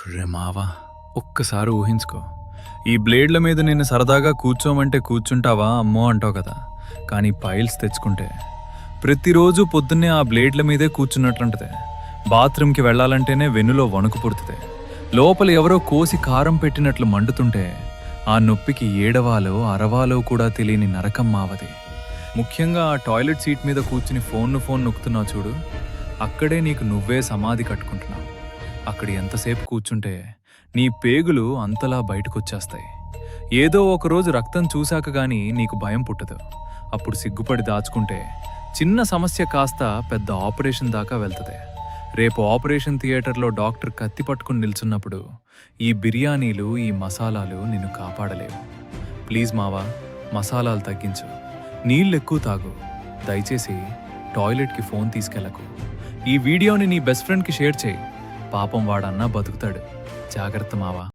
రే మావా, ఒక్కసారి ఊహించుకో. ఈ బ్లేడ్ల మీద నిన్ను సరదాగా కూర్చోమంటే కూర్చుంటావా అమ్మో అంటావు కదా. కానీ పైల్స్ తెచ్చుకుంటే ప్రతిరోజు పొద్దున్నే ఆ బ్లేడ్ల మీదే కూర్చున్నట్లుంటది. బాత్రూమ్కి వెళ్ళాలంటేనే వెన్నులో వణుకు పుడుతుంది. లోపల ఎవరో కోసి కారం పెట్టినట్లు మండుతుంటే ఆ నొప్పికి ఏడవాలో అరవాలో కూడా తెలియని నరకం మావది. ముఖ్యంగా ఆ టాయిలెట్ సీట్ మీద కూర్చుని ఫోన్ నొక్కుతున్నావు చూడు, అక్కడే నీకు నువ్వే సమాధి కట్టుకుంటున్నావు. అక్కడ ఎంతసేపు కూర్చుంటే నీ పేగులు అంతలా బయటకొచ్చేస్తాయి. ఏదో ఒకరోజు రక్తం చూశాక గానీ నీకు భయం పుట్టదు. అప్పుడు సిగ్గుపడి దాచుకుంటే చిన్న సమస్య కాస్త పెద్ద ఆపరేషన్ దాకా వెళ్తుంది. రేపు ఆపరేషన్ థియేటర్లో డాక్టర్ కత్తి పట్టుకుని నిల్చున్నప్పుడు ఈ బిర్యానీలు, ఈ మసాలాలు నిన్ను కాపాడలేవు. ప్లీజ్ మావా, మసాలాలు తగ్గించు, నీళ్ళెక్కువ తాగు, దయచేసి టాయిలెట్కి ఫోన్ తీసుకెళ్లకు. ఈ వీడియోని నీ బెస్ట్ ఫ్రెండ్కి షేర్ చేయి. పాపం వాడన్నా బతుకుతాడు. జాగ్రత్త మావా.